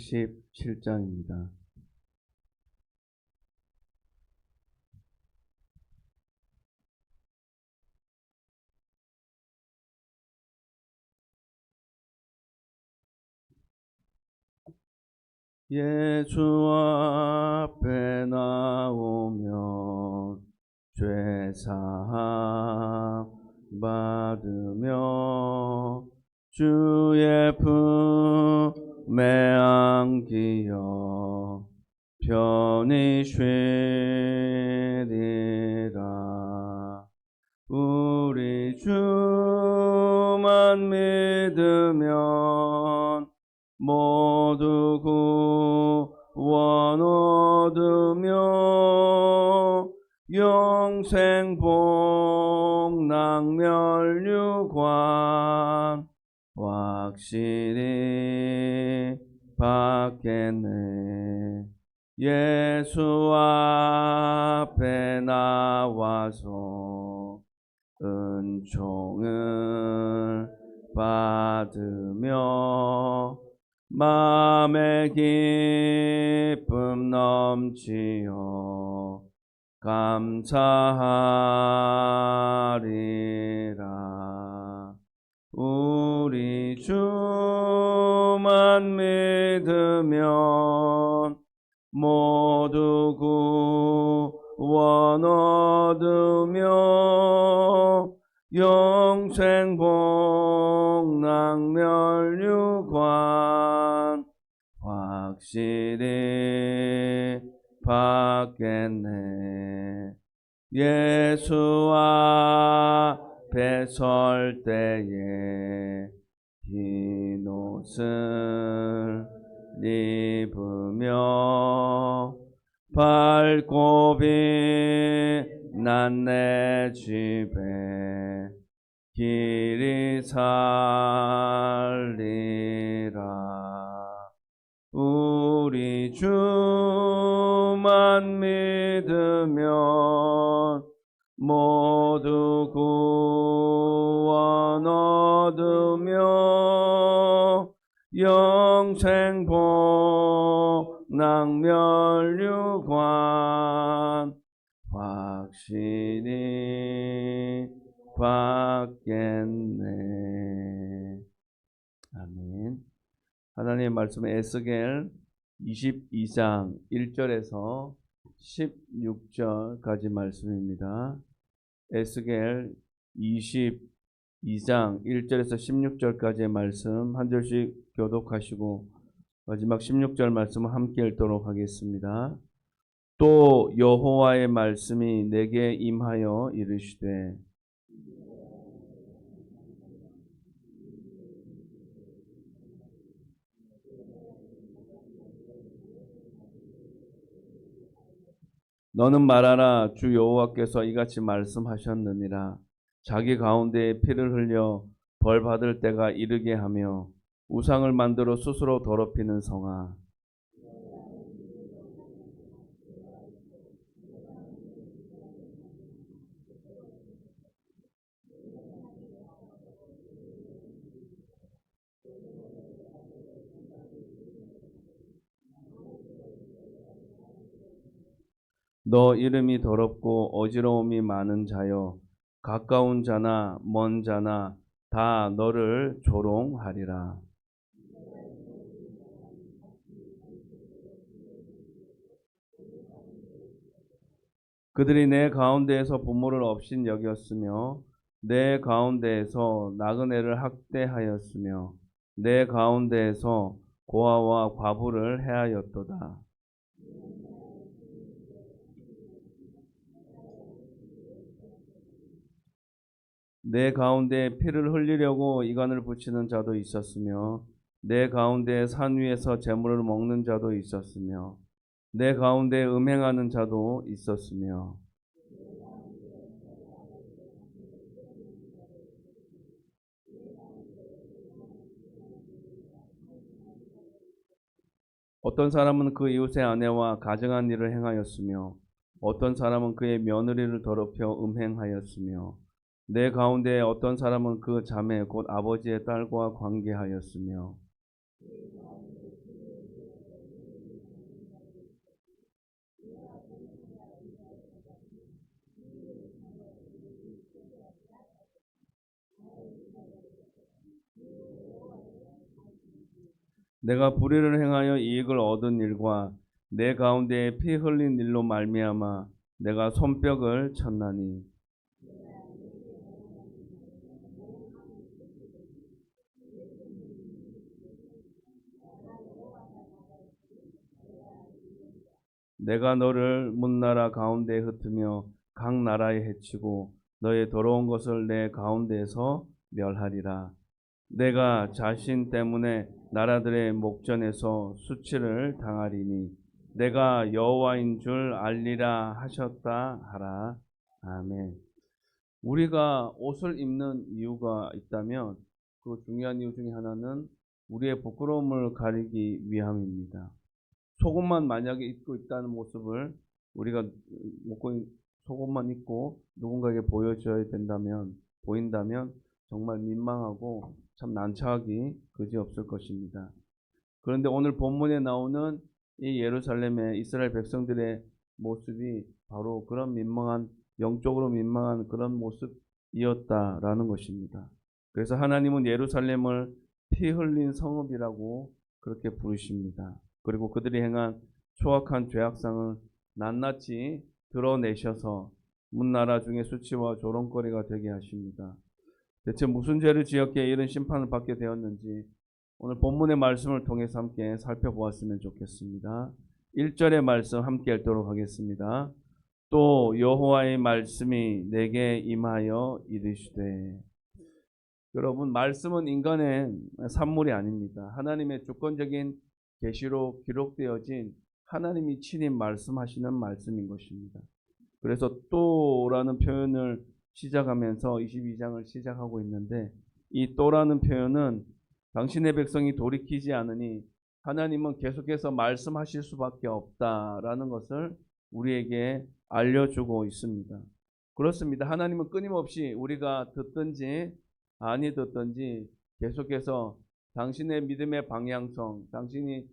87장입니다. 예수 앞에 나오며 죄사함 받으며 주의 품에 안기어 편히 쉬리라. 우리 주만 믿으면 모두 구원 얻으며 영생 복락 멸류관 확실히 받겠네. 예수 앞에 나와서 은총을 받으며 마음의 기쁨 넘치어 감사하리라. 우리 주만 믿으면 모두 구원 얻으며 영생 복락 멸류관 확실히 받겠네. 예수 앞에 설 때에 흰 옷을 입으며 밝고 빛난 내 집에 길이 살리라. 우리 주만 믿으면 모두 구원 얻으며 영생 복락 멸류관 확실히 받겠네. 아멘. 하나님의 말씀은 에스겔 22장 1절에서 16절까지 말씀입니다. 에스겔 22장 1절에서 16절까지의 말씀 한 절씩 교독하시고 마지막 16절 말씀을 함께 읽도록 하겠습니다. 또 여호와의 말씀이 내게 임하여 이르시되 너는 말하라. 주 여호와께서 이같이 말씀하셨느니라. 자기 가운데에 피를 흘려 벌 받을 때가 이르게 하며 우상을 만들어 스스로 더럽히는 성아, 너 이름이 더럽고 어지러움이 많은 자여, 가까운 자나 먼 자나 다 너를 조롱하리라. 그들이 내 가운데에서 부모를 없인 여겼으며 내 가운데에서 나그네를 학대하였으며 내 가운데에서 고아와 과부를 해하였도다. 내 가운데 피를 흘리려고 이간을 붙이는 자도 있었으며 내 가운데 산 위에서 재물을 먹는 자도 있었으며 내 가운데 음행하는 자도 있었으며 어떤 사람은 그 이웃의 아내와 가증한 일을 행하였으며 어떤 사람은 그의 며느리를 더럽혀 음행하였으며 내 가운데 어떤 사람은 그 자매 곧 아버지의 딸과 관계하였으며 내가 불의를 행하여 이익을 얻은 일과 내 가운데 피 흘린 일로 말미암아 내가 손뼉을 쳤나니 내가 너를 문나라 가운데에 흩으며 각 나라에 해치고 너의 더러운 것을 내 가운데에서 멸하리라. 내가 자신 때문에 나라들의 목전에서 수치를 당하리니 내가 여호와인 줄 알리라 하셨다 하라. 아멘. 우리가 옷을 입는 이유가 있다면 그 중요한 이유 중에 하나는 우리의 부끄러움을 가리기 위함입니다. 속옷만 만약에 입고 있다는 모습을 우리가 속옷만 입고 누군가에게 보여줘야 보인다면 정말 민망하고 참 난처하기 그지없을 것입니다. 그런데 오늘 본문에 나오는 이 예루살렘의 이스라엘 백성들의 모습이 바로 그런 영적으로 민망한 그런 모습이었다라는 것입니다. 그래서 하나님은 예루살렘을 피 흘린 성읍이라고 그렇게 부르십니다. 그리고 그들이 행한 추악한 죄악상을 낱낱이 드러내셔서 문나라 중에 수치와 조롱거리가 되게 하십니다. 대체 무슨 죄를 지었기에 이런 심판을 받게 되었는지 오늘 본문의 말씀을 통해서 함께 살펴보았으면 좋겠습니다. 1절의 말씀 함께 읽도록 하겠습니다. 또 여호와의 말씀이 내게 임하여 이르시되. 여러분, 말씀은 인간의 산물이 아닙니다. 하나님의 주권적인 계시로 기록되어진 하나님이 친히 말씀하시는 말씀인 것입니다. 그래서 또라는 표현을 시작하면서 22장을 시작하고 있는데 이 또라는 표현은 당신의 백성이 돌이키지 않으니 하나님은 계속해서 말씀하실 수밖에 없다라는 것을 우리에게 알려주고 있습니다. 그렇습니다. 하나님은 끊임없이 우리가 듣든지 아니 듣든지 계속해서 당신의 믿음의 방향성, 당신의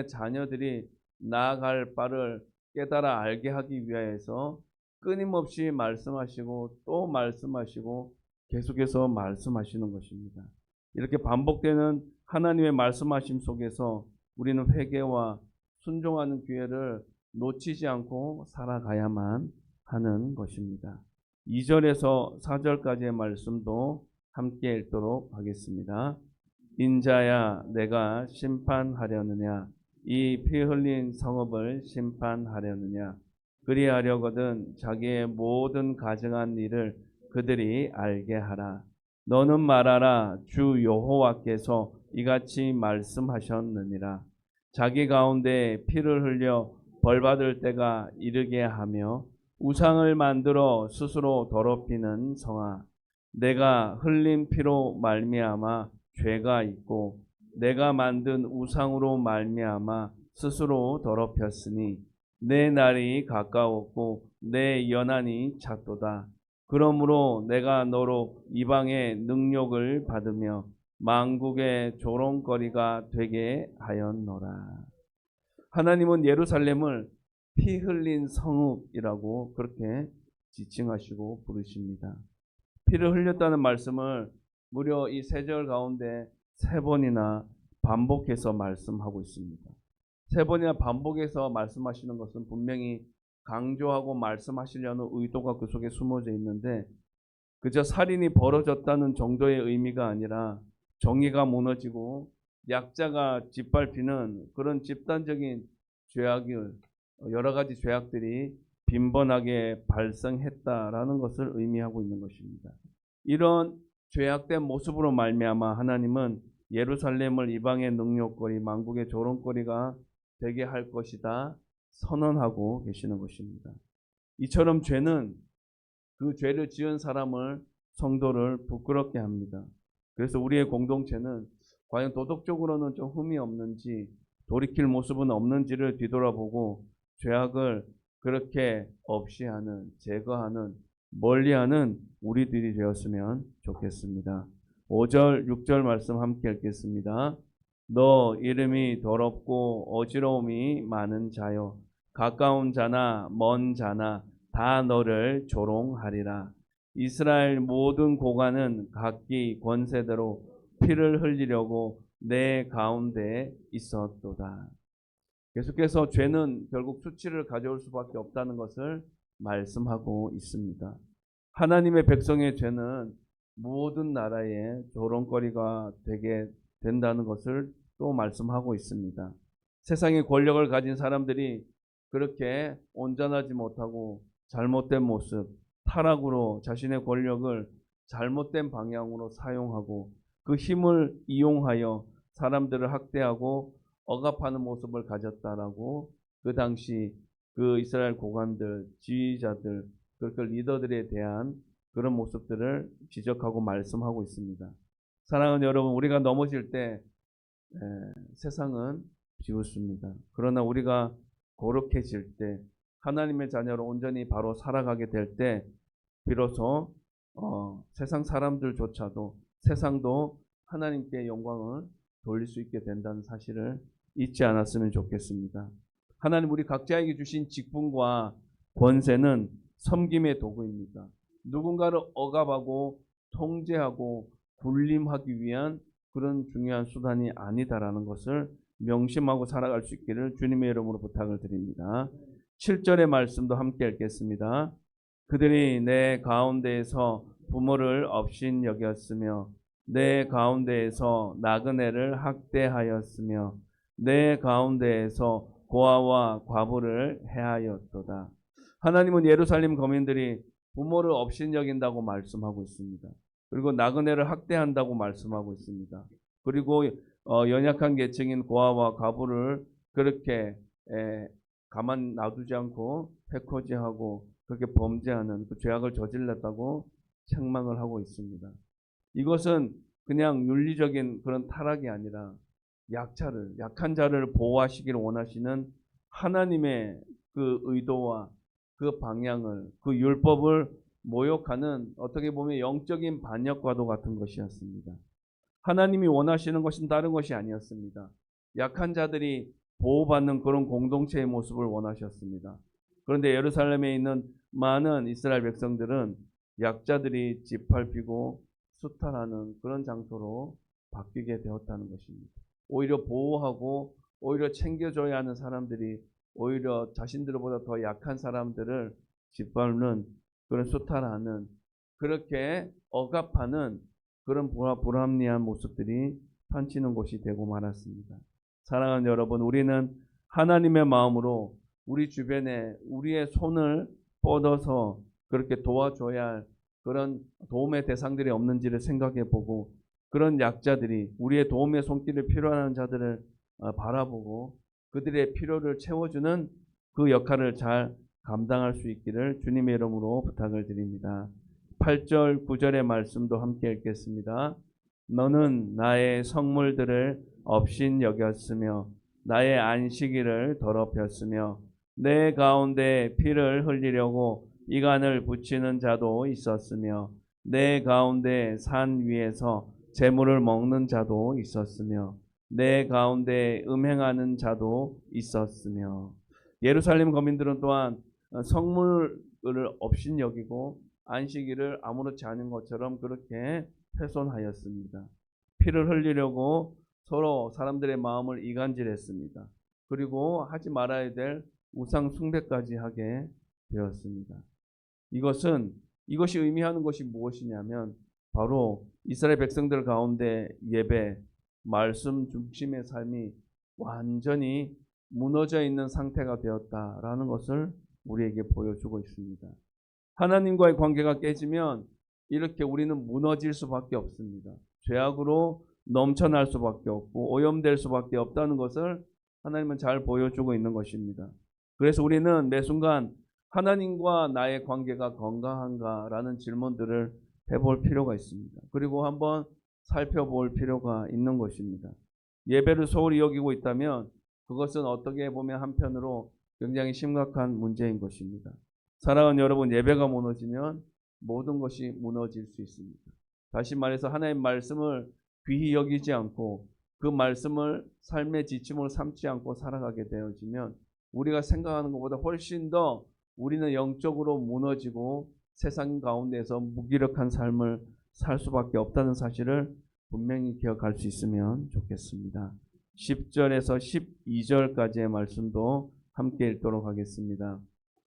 자녀들이 나아갈 바를 깨달아 알게 하기 위하여서 끊임없이 말씀하시고 또 말씀하시고 계속해서 말씀하시는 것입니다. 이렇게 반복되는 하나님의 말씀하심 속에서 우리는 회개와 순종하는 기회를 놓치지 않고 살아가야만 하는 것입니다. 2절에서 4절까지의 말씀도 함께 읽도록 하겠습니다. 인자야 내가 심판하려느냐 이 피 흘린 성읍을 심판하려느냐 그리하려거든 자기의 모든 가증한 일을 그들이 알게 하라. 너는 말하라 주 여호와께서 이같이 말씀하셨느니라. 자기 가운데 피를 흘려 벌받을 때가 이르게 하며 우상을 만들어 스스로 더럽히는 성아 내가 흘린 피로 말미암아 죄가 있고 내가 만든 우상으로 말미암아 스스로 더럽혔으니 내 날이 가까웠고 내 연한이 찼도다. 그러므로 내가 너로 이방의 능욕을 받으며 만국의 조롱거리가 되게 하였노라. 하나님은 예루살렘을 피 흘린 성읍이라고 그렇게 지칭하시고 부르십니다. 피를 흘렸다는 말씀을 무려 이 3절 가운데 3번이나 반복해서 말씀하고 있습니다. 3번이나 반복해서 말씀하시는 것은 분명히 강조하고 말씀하시려는 의도가 그 속에 숨어져 있는데 그저 살인이 벌어졌다는 정도의 의미가 아니라 정의가 무너지고 약자가 짓밟히는 그런 집단적인 죄악을 여러 가지 죄악들이 빈번하게 발생했다라는 것을 의미하고 있는 것입니다. 이런 죄악된 모습으로 말미암아 하나님은 예루살렘을 이방의 능욕거리, 만국의 조롱거리가 되게 할 것이다 선언하고 계시는 것입니다. 이처럼 죄는 그 죄를 지은 성도를 부끄럽게 합니다. 그래서 우리의 공동체는 과연 도덕적으로는 좀 흠이 없는지 돌이킬 모습은 없는지를 뒤돌아보고 죄악을 그렇게 없이 하는, 제거하는, 멀리하는 우리들이 되었으면 좋겠습니다. 5절, 6절 말씀 함께 읽겠습니다. 너 이름이 더럽고 어지러움이 많은 자여 가까운 자나 먼 자나 다 너를 조롱하리라. 이스라엘 모든 고관은 각기 권세대로 피를 흘리려고 내 가운데 있었도다. 계속해서 죄는 결국 수치를 가져올 수밖에 없다는 것을 말씀하고 있습니다. 하나님의 백성의 죄는 모든 나라의 조롱거리가 되게 된다는 것을 또 말씀하고 있습니다. 세상의 권력을 가진 사람들이 그렇게 온전하지 못하고 잘못된 모습, 타락으로 자신의 권력을 잘못된 방향으로 사용하고 그 힘을 이용하여 사람들을 학대하고 억압하는 모습을 가졌다라고 그 당시 그 이스라엘 고관들, 지휘자들, 그 리더들에 대한 그런 모습들을 지적하고 말씀하고 있습니다. 사랑하는 여러분, 우리가 넘어질 때 세상은 비웃습니다. 그러나 우리가 거룩해질 때, 하나님의 자녀로 온전히 바로 살아가게 될 때 비로소 세상 사람들조차도, 세상도 하나님께 영광을 돌릴 수 있게 된다는 사실을 잊지 않았으면 좋겠습니다. 하나님 우리 각자에게 주신 직분과 권세는 섬김의 도구입니다. 누군가를 억압하고 통제하고 군림하기 위한 그런 중요한 수단이 아니다라는 것을 명심하고 살아갈 수 있기를 주님의 이름으로 부탁을 드립니다. 7절의 말씀도 함께 읽겠습니다. 그들이 내 가운데에서 부모를 업신 여겼으며 내 가운데에서 나그네를 학대하였으며 내 가운데에서 고아와 과부를 해하였도다. 하나님은 예루살렘 거민들이 부모를 업신여긴다고 말씀하고 있습니다. 그리고 나그네를 학대한다고 말씀하고 있습니다. 그리고 연약한 계층인 고아와 과부를 그렇게 가만 놔두지 않고 해코지하고 그렇게 범죄하는 그 죄악을 저질렀다고 책망을 하고 있습니다. 이것은 그냥 윤리적인 그런 타락이 아니라 약한 자를 보호하시기를 원하시는 하나님의 그 의도와 그 방향을, 그 율법을 모욕하는 어떻게 보면 영적인 반역과도 같은 것이었습니다. 하나님이 원하시는 것은 다른 것이 아니었습니다. 약한 자들이 보호받는 그런 공동체의 모습을 원하셨습니다. 그런데 예루살렘에 있는 많은 이스라엘 백성들은 약자들이 짓밟히고 수탈하는 그런 장소로 바뀌게 되었다는 것입니다. 오히려 보호하고 오히려 챙겨줘야 하는 사람들이 오히려 자신들보다 더 약한 사람들을 짓밟는 그런 수탈하는 그렇게 억압하는 그런 불합리한 모습들이 펼치는 곳이 되고 말았습니다. 사랑하는 여러분, 우리는 하나님의 마음으로 우리 주변에 우리의 손을 뻗어서 그렇게 도와줘야 할 그런 도움의 대상들이 없는지를 생각해 보고 그런 약자들이 우리의 도움의 손길을 필요한 자들을 바라보고 그들의 필요를 채워주는 그 역할을 잘 감당할 수 있기를 주님의 이름으로 부탁을 드립니다. 8절, 9절의 말씀도 함께 읽겠습니다. 너는 나의 성물들을 업신 여겼으며 나의 안식일을 더럽혔으며 내 가운데 피를 흘리려고 이간을 붙이는 자도 있었으며 내 가운데 산 위에서 재물을 먹는 자도 있었으며 내 가운데 음행하는 자도 있었으며. 예루살렘 거민들은 또한 성물을 업신 여기고 안식일을 아무렇지 않은 것처럼 그렇게 훼손하였습니다. 피를 흘리려고 서로 사람들의 마음을 이간질했습니다. 그리고 하지 말아야 될 우상 숭배까지 하게 되었습니다. 이것이 의미하는 것이 무엇이냐면 바로 이스라엘 백성들 가운데 예배, 말씀 중심의 삶이 완전히 무너져 있는 상태가 되었다라는 것을 우리에게 보여주고 있습니다. 하나님과의 관계가 깨지면 이렇게 우리는 무너질 수밖에 없습니다. 죄악으로 넘쳐날 수밖에 없고 오염될 수밖에 없다는 것을 하나님은 잘 보여주고 있는 것입니다. 그래서 우리는 매 순간 하나님과 나의 관계가 건강한가라는 질문들을 해볼 필요가 있습니다. 그리고 한번 살펴볼 필요가 있는 것입니다. 예배를 소홀히 여기고 있다면 그것은 어떻게 보면 한편으로 굉장히 심각한 문제인 것입니다. 사랑하는 여러분, 예배가 무너지면 모든 것이 무너질 수 있습니다. 다시 말해서 하나님의 말씀을 귀히 여기지 않고 그 말씀을 삶의 지침으로 삼지 않고 살아가게 되어지면 우리가 생각하는 것보다 훨씬 더 우리는 영적으로 무너지고 세상 가운데서 무기력한 삶을 살 수밖에 없다는 사실을 분명히 기억할 수 있으면 좋겠습니다. 10절에서 12절까지의 말씀도 함께 읽도록 하겠습니다.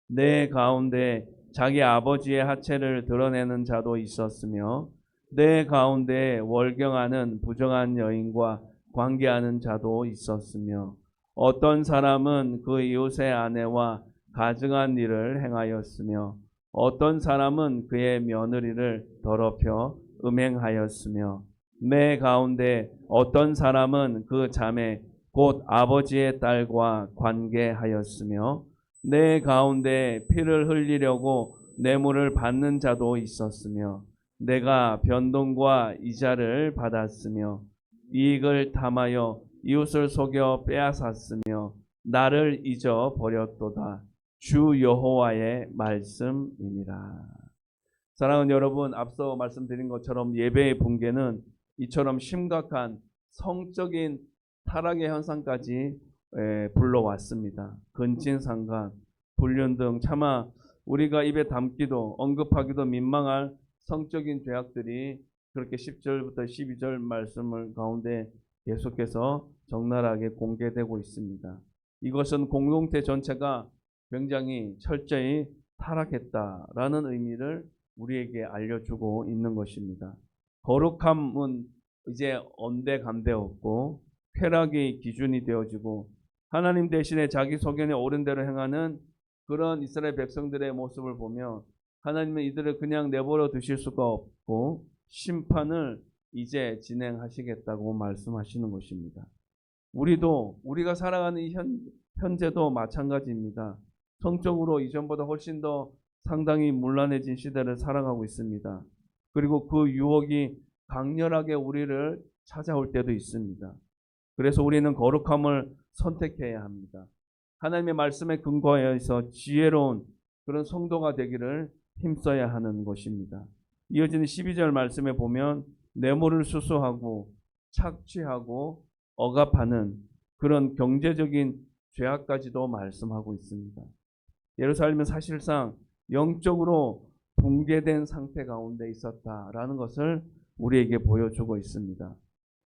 내 가운데 자기 아버지의 하체를 드러내는 자도 있었으며 내 가운데 월경하는 부정한 여인과 관계하는 자도 있었으며 어떤 사람은 그 이웃의 아내와 가증한 일을 행하였으며 어떤 사람은 그의 며느리를 더럽혀 음행하였으며 내 가운데 어떤 사람은 그 자매 곧 아버지의 딸과 관계하였으며 내 가운데 피를 흘리려고 뇌물을 받는 자도 있었으며 내가 변동과 이자를 받았으며 이익을 탐하여 이웃을 속여 빼앗았으며 나를 잊어 버렸도다. 주 여호와의 말씀이니라. 사랑하는 여러분, 앞서 말씀드린 것처럼 예배의 붕괴는 이처럼 심각한 성적인 타락의 현상까지 불러왔습니다. 근친상간, 불륜 등 차마 우리가 입에 담기도 언급하기도 민망할 성적인 죄악들이 그렇게 10절부터 12절 말씀을 가운데 계속해서 적나라하게 공개되고 있습니다. 이것은 공동체 전체가 굉장히 철저히 타락했다라는 의미를 우리에게 알려주고 있는 것입니다. 거룩함은 이제 언대간대 없고 쾌락이 기준이 되어지고 하나님 대신에 자기 소견에 옳은 대로 행하는 그런 이스라엘 백성들의 모습을 보면 하나님은 이들을 그냥 내버려 두실 수가 없고 심판을 이제 진행하시겠다고 말씀하시는 것입니다. 우리가 살아가는 이 현재도 마찬가지입니다. 성적으로 이전보다 훨씬 더 상당히 문란해진 시대를 살아가고 있습니다. 그리고 그 유혹이 강렬하게 우리를 찾아올 때도 있습니다. 그래서 우리는 거룩함을 선택해야 합니다. 하나님의 말씀에 근거해서 지혜로운 그런 성도가 되기를 힘써야 하는 것입니다. 이어지는 12절 말씀에 보면 뇌물을 수수하고 착취하고 억압하는 그런 경제적인 죄악까지도 말씀하고 있습니다. 예루살렘은 사실상 영적으로 붕괴된 상태 가운데 있었다라는 것을 우리에게 보여주고 있습니다.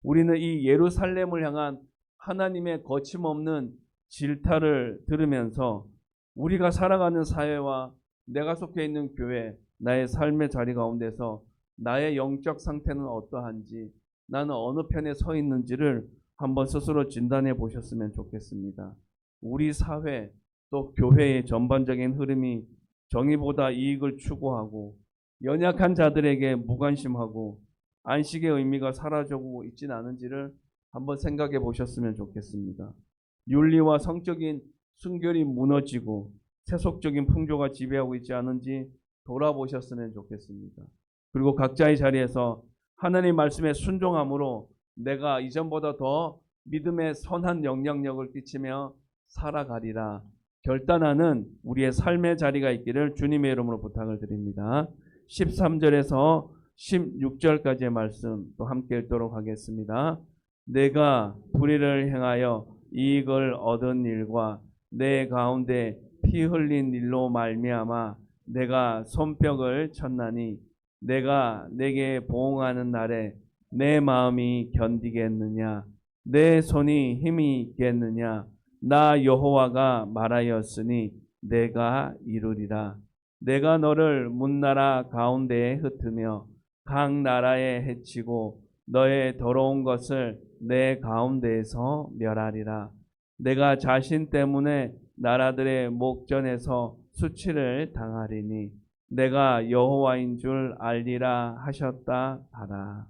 우리는 이 예루살렘을 향한 하나님의 거침없는 질타를 들으면서 우리가 살아가는 사회와 내가 속해 있는 교회, 나의 삶의 자리 가운데서 나의 영적 상태는 어떠한지, 나는 어느 편에 서 있는지를 한번 스스로 진단해 보셨으면 좋겠습니다. 우리 사회 또 교회의 전반적인 흐름이 정의보다 이익을 추구하고 연약한 자들에게 무관심하고 안식의 의미가 사라져고 있지는 않은지를 한번 생각해 보셨으면 좋겠습니다. 윤리와 성적인 순결이 무너지고 세속적인 풍조가 지배하고 있지 않은지 돌아보셨으면 좋겠습니다. 그리고 각자의 자리에서 하나님 말씀에 순종함으로 내가 이전보다 더 믿음의 선한 영향력을 끼치며 살아가리라 결단하는 우리의 삶의 자리가 있기를 주님의 이름으로 부탁을 드립니다. 13절에서 16절까지의 말씀 또 함께 읽도록 하겠습니다. 내가 불의를 행하여 이익을 얻은 일과 내 가운데 피 흘린 일로 말미암아 내가 손뼉을 쳤나니 내가 내게 보응하는 날에 내 마음이 견디겠느냐 내 손이 힘이 있겠느냐 나 여호와가 말하였으니 내가 이루리라. 내가 너를 문나라 가운데에 흩으며 각 나라에 해치고 너의 더러운 것을 내 가운데에서 멸하리라. 내가 자신 때문에 나라들의 목전에서 수치를 당하리니 내가 여호와인 줄 알리라 하셨다 하라.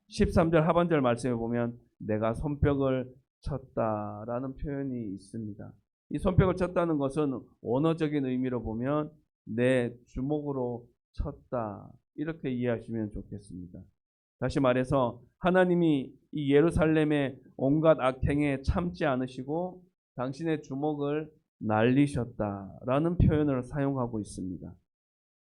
13절 하반절 말씀에 보면 내가 손뼉을 쳤다라는 표현이 있습니다. 이 손뼉을 쳤다는 것은 언어적인 의미로 보면 내 주먹으로 쳤다 이렇게 이해하시면 좋겠습니다. 다시 말해서 하나님이 이 예루살렘의 온갖 악행에 참지 않으시고 당신의 주먹을 날리셨다라는 표현을 사용하고 있습니다.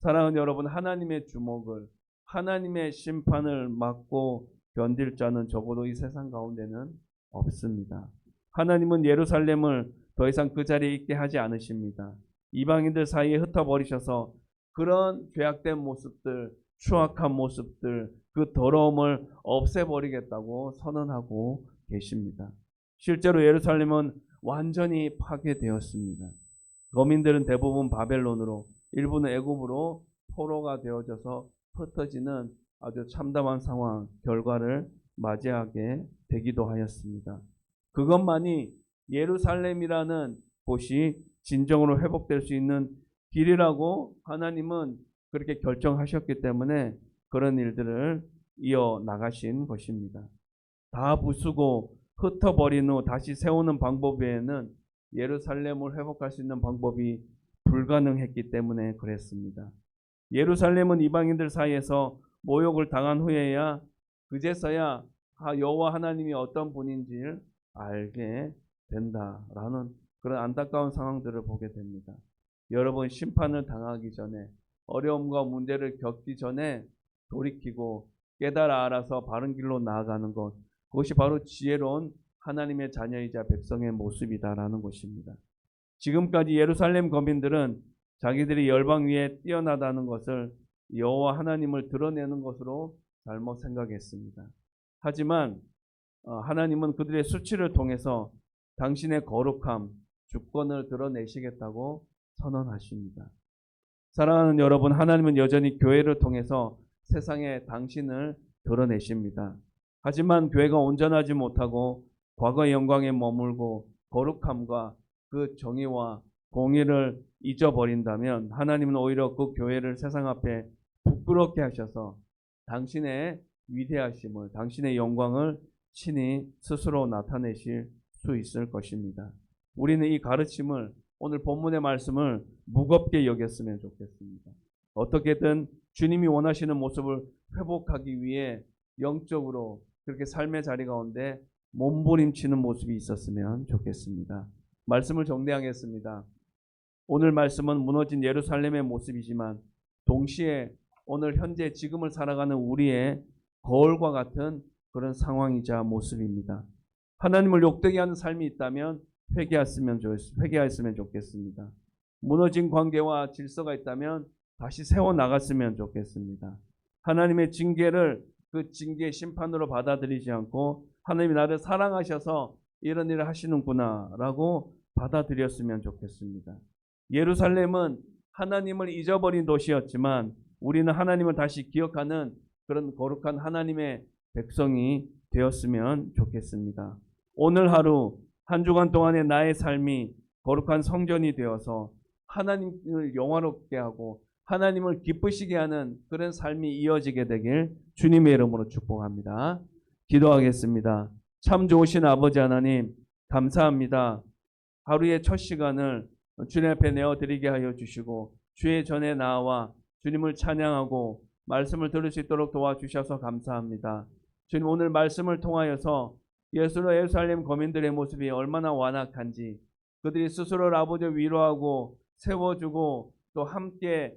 사랑하는 여러분, 하나님의 주먹을 하나님의 심판을 막고 견딜 자는 적어도 이 세상 가운데는 없습니다. 하나님은 예루살렘을 더 이상 그 자리에 있게 하지 않으십니다. 이방인들 사이에 흩어버리셔서 그런 죄악된 모습들, 추악한 모습들, 그 더러움을 없애버리겠다고 선언하고 계십니다. 실제로 예루살렘은 완전히 파괴되었습니다. 거민들은 대부분 바벨론으로, 일부는 애굽으로 포로가 되어져서 흩어지는 아주 참담한 상황, 결과를 맞이하게 되기도 하였습니다. 그것만이 예루살렘이라는 곳이 진정으로 회복될 수 있는 길이라고 하나님은 그렇게 결정하셨기 때문에 그런 일들을 이어 나가신 것입니다. 다 부수고 흩어버린 후 다시 세우는 방법 외에는 예루살렘을 회복할 수 있는 방법이 불가능했기 때문에 그랬습니다. 예루살렘은 이방인들 사이에서 모욕을 당한 후에야 그제서야 여호와 하나님이 어떤 분인지를 알게 된다라는 그런 안타까운 상황들을 보게 됩니다. 여러분, 심판을 당하기 전에, 어려움과 문제를 겪기 전에 돌이키고 깨달아 알아서 바른 길로 나아가는 것, 그것이 바로 지혜로운 하나님의 자녀이자 백성의 모습이다라는 것입니다. 지금까지 예루살렘 거민들은 자기들이 열방 위에 뛰어나다는 것을 여호와 하나님을 드러내는 것으로 잘못 생각했습니다. 하지만 하나님은 그들의 수치를 통해서 당신의 거룩함, 주권을 드러내시겠다고 선언하십니다. 사랑하는 여러분, 하나님은 여전히 교회를 통해서 세상에 당신을 드러내십니다. 하지만 교회가 온전하지 못하고 과거의 영광에 머물고 거룩함과 그 정의와 공의를 잊어버린다면 하나님은 오히려 그 교회를 세상 앞에 부끄럽게 하셔서 당신의 위대하심을, 당신의 영광을 친히 스스로 나타내실 수 있을 것입니다. 우리는 이 가르침을, 오늘 본문의 말씀을 무겁게 여겼으면 좋겠습니다. 어떻게든 주님이 원하시는 모습을 회복하기 위해 영적으로 그렇게 삶의 자리 가운데 몸부림치는 모습이 있었으면 좋겠습니다. 말씀을 정리하겠습니다. 오늘 말씀은 무너진 예루살렘의 모습이지만 동시에 오늘 현재 지금을 살아가는 우리의 거울과 같은 그런 상황이자 모습입니다. 하나님을 욕되게 하는 삶이 있다면 회개했으면 좋겠습니다. 무너진 관계와 질서가 있다면 다시 세워나갔으면 좋겠습니다. 하나님의 징계를 그 징계의 심판으로 받아들이지 않고 하나님이 나를 사랑하셔서 이런 일을 하시는구나 라고 받아들였으면 좋겠습니다. 예루살렘은 하나님을 잊어버린 도시였지만 우리는 하나님을 다시 기억하는 그런 거룩한 하나님의 백성이 되었으면 좋겠습니다. 오늘 하루 한 주간 동안의 나의 삶이 거룩한 성전이 되어서 하나님을 영화롭게 하고 하나님을 기쁘시게 하는 그런 삶이 이어지게 되길 주님의 이름으로 축복합니다. 기도하겠습니다. 참 좋으신 아버지 하나님, 감사합니다. 하루의 첫 시간을 주님 앞에 내어드리게 하여 주시고 주의 전에 나와 주님을 찬양하고 말씀을 들을 수 있도록 도와주셔서 감사합니다. 주님, 오늘 말씀을 통하여서 예루살렘 거민들의 모습이 얼마나 완악한지, 그들이 스스로를 아버지 위로하고 세워주고 또 함께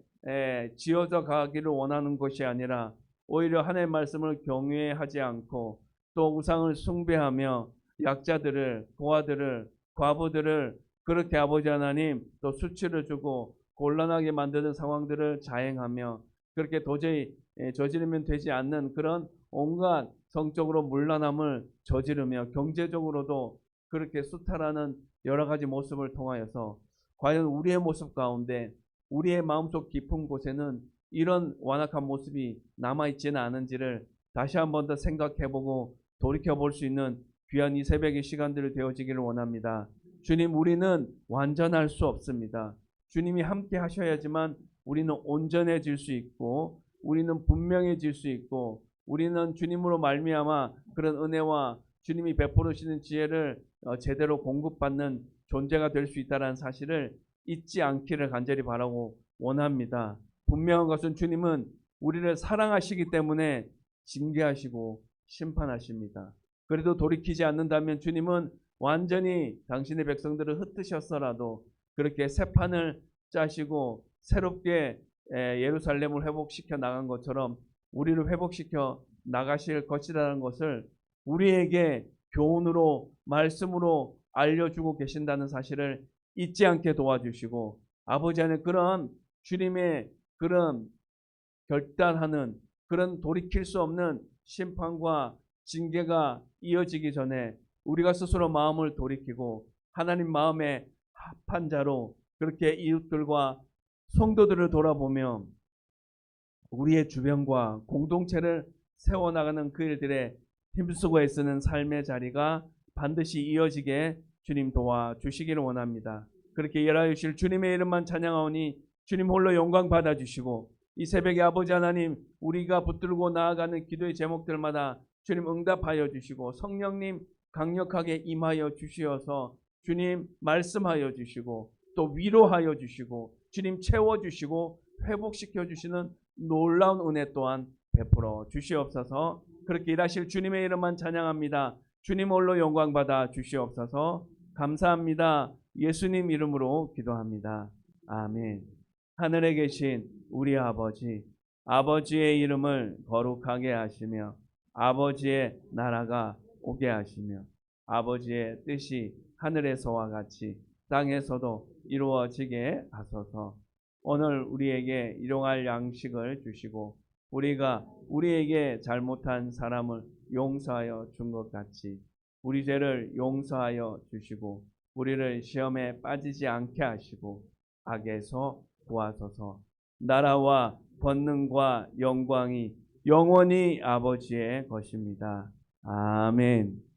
지어져 가기를 원하는 것이 아니라 오히려 하나님의 말씀을 경외하지 않고 또 우상을 숭배하며 약자들을, 고아들을, 과부들을 그렇게 아버지 하나님 또 수치를 주고 곤란하게 만드는 상황들을 자행하며 그렇게 도저히 저지르면 되지 않는 그런 온갖 성적으로 문란함을 저지르며 경제적으로도 그렇게 수탈하는 여러 가지 모습을 통하여서 과연 우리의 모습 가운데 우리의 마음속 깊은 곳에는 이런 완악한 모습이 남아있지는 않은지를 다시 한 번 더 생각해보고 돌이켜볼 수 있는 귀한 이 새벽의 시간들이 되어지기를 원합니다. 주님, 우리는 완전할 수 없습니다. 주님이 함께 하셔야지만 우리는 온전해질 수 있고 우리는 분명해질 수 있고 우리는 주님으로 말미암아 그런 은혜와 주님이 베풀으시는 지혜를 제대로 공급받는 존재가 될 수 있다는 사실을 잊지 않기를 간절히 바라고 원합니다. 분명한 것은 주님은 우리를 사랑하시기 때문에 징계하시고 심판하십니다. 그래도 돌이키지 않는다면 주님은 완전히 당신의 백성들을 흩으셨어라도 그렇게 새 판을 짜시고 새롭게 예루살렘을 회복시켜 나간 것처럼 우리를 회복시켜 나가실 것이라는 것을 우리에게 교훈으로 말씀으로 알려주고 계신다는 사실을 잊지 않게 도와주시고 아버지 안에 그런 주님의 그런 결단하는 그런 돌이킬 수 없는 심판과 징계가 이어지기 전에 우리가 스스로 마음을 돌이키고 하나님 마음에 합한 자로 그렇게 이웃들과 성도들을 돌아보며 우리의 주변과 공동체를 세워나가는 그 일들에 힘쓰고 애쓰는 삶의 자리가 반드시 이어지게 주님 도와주시기를 원합니다. 그렇게 일하여 주실 주님의 이름만 찬양하오니 주님 홀로 영광 받아주시고 이 새벽에 아버지 하나님 우리가 붙들고 나아가는 기도의 제목들마다 주님 응답하여 주시고 성령님 강력하게 임하여 주시어서 주님 말씀하여 주시고 또 위로하여 주시고 주님 채워주시고 회복시켜 주시는 놀라운 은혜 또한 베풀어 주시옵소서. 그렇게 일하실 주님의 이름만 찬양합니다. 주님 홀로 영광 받아 주시옵소서. 감사합니다. 예수님 이름으로 기도합니다. 아멘. 하늘에 계신 우리 아버지, 아버지의 이름을 거룩하게 하시며 아버지의 나라가 오게 하시며 아버지의 뜻이 하늘에서와 같이 땅에서도 이루어지게 하소서. 오늘 우리에게 일용할 양식을 주시고 우리가 우리에게 잘못한 사람을 용서하여 준 것 같이 우리 죄를 용서하여 주시고 우리를 시험에 빠지지 않게 하시고 악에서 구하소서. 나라와 권능과 영광이 영원히 아버지의 것입니다. 아멘.